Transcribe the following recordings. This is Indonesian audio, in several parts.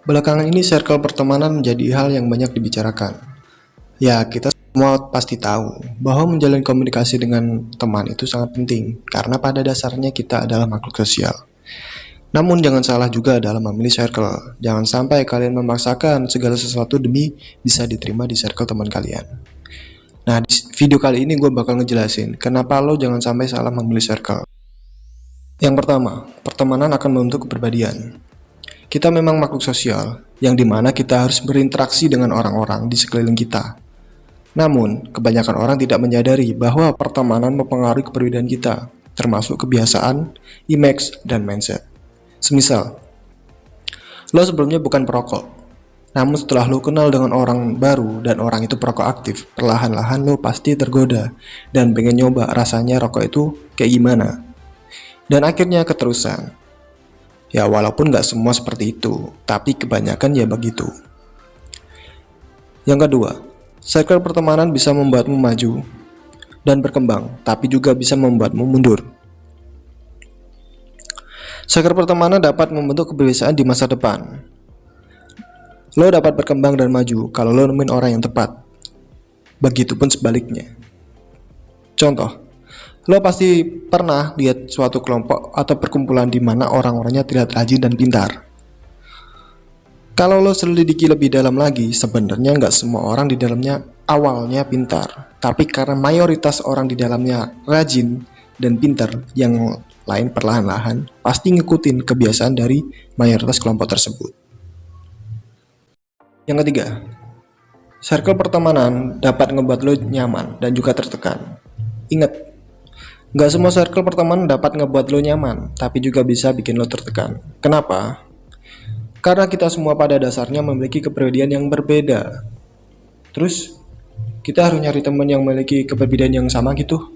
Belakangan ini circle pertemanan menjadi hal yang banyak dibicarakan. Ya, kita semua pasti tahu bahwa menjalin komunikasi dengan teman itu sangat penting karena pada dasarnya kita adalah makhluk sosial. Namun jangan salah juga dalam memilih circle. Jangan sampai kalian memaksakan segala sesuatu demi bisa diterima di circle teman kalian. Nah, di video kali ini gue bakal ngejelasin kenapa lo jangan sampai salah memilih circle. Yang pertama, pertemanan akan membentuk kepribadian. Kita memang makhluk sosial, yang dimana kita harus berinteraksi dengan orang-orang di sekeliling kita. Namun, kebanyakan orang tidak menyadari bahwa pertemanan mempengaruhi kepribadian kita, termasuk kebiasaan, image, dan mindset. Semisal, lo sebelumnya bukan perokok, namun setelah lo kenal dengan orang baru dan orang itu perokok aktif, perlahan-lahan lo pasti tergoda dan pengen nyoba rasanya rokok itu kayak gimana. Dan akhirnya keterusan. Ya walaupun gak semua seperti itu, tapi kebanyakan ya begitu. Yang kedua, circle pertemanan bisa membuatmu maju dan berkembang, tapi juga bisa membuatmu mundur. Circle pertemanan dapat membentuk kebiasaan di masa depan. Lo dapat berkembang dan maju kalau lo nemuin orang yang tepat. Begitupun sebaliknya. Contoh, lo pasti pernah lihat suatu kelompok atau perkumpulan di mana orang-orangnya tidak rajin dan pintar. Kalau lo selidiki lebih dalam lagi, sebenarnya nggak semua orang di dalamnya awalnya pintar, tapi karena mayoritas orang di dalamnya rajin dan pintar, yang lain perlahan-lahan pasti ngikutin kebiasaan dari mayoritas kelompok tersebut. Yang ketiga, circle pertemanan dapat ngebuat lo nyaman dan juga tertekan. Ingat, gak semua circle pertemanan dapat ngebuat lo nyaman, tapi juga bisa bikin lo tertekan. Kenapa? Karena kita semua pada dasarnya memiliki kepribadian yang berbeda. Terus, kita harus nyari teman yang memiliki kepribadian yang sama gitu?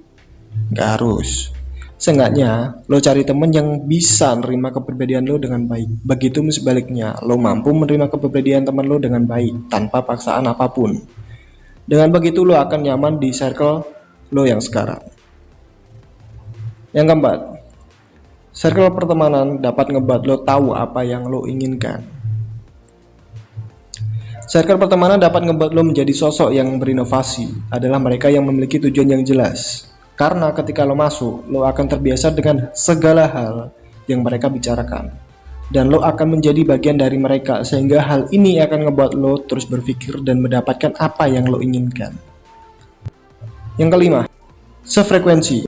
Gak harus. Seenggaknya, lo cari teman yang bisa menerima kepribadian lo dengan baik. Begitu sebaliknya, lo mampu menerima kepribadian teman lo dengan baik, tanpa paksaan apapun. Dengan begitu, lo akan nyaman di circle lo yang sekarang. Yang keempat, circle pertemanan dapat ngebuat lo tahu apa yang lo inginkan. Circle pertemanan dapat ngebuat lo menjadi sosok yang berinovasi, adalah mereka yang memiliki tujuan yang jelas. Karena ketika lo masuk, lo akan terbiasa dengan segala hal yang mereka bicarakan. Dan lo akan menjadi bagian dari mereka, sehingga hal ini akan ngebuat lo terus berpikir dan mendapatkan apa yang lo inginkan. Yang kelima, sefrekuensi.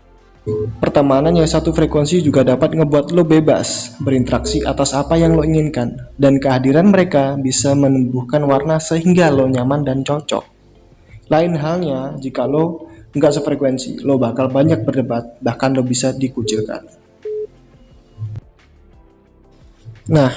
Pertemanan yang satu frekuensi juga dapat ngebuat lo bebas berinteraksi atas apa yang lo inginkan, dan kehadiran mereka bisa menumbuhkan warna sehingga lo nyaman dan cocok. Lain halnya jika lo nggak sefrekuensi, lo bakal banyak berdebat, bahkan lo bisa dikucilkan. Nah,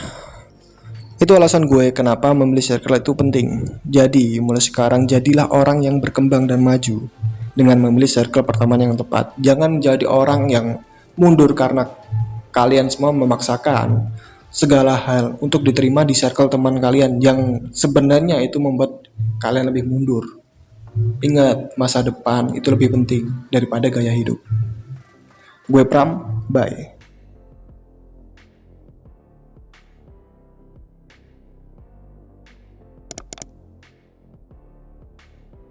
itu alasan gue kenapa memilih circle itu penting. Jadi mulai sekarang jadilah orang yang berkembang dan maju dengan memilih circle pertemanan yang tepat. Jangan jadi orang yang mundur karena kalian semua memaksakan segala hal untuk diterima di circle teman kalian, yang sebenarnya itu membuat kalian lebih mundur. Ingat, masa depan itu lebih penting daripada gaya hidup. Gue Pram, bye.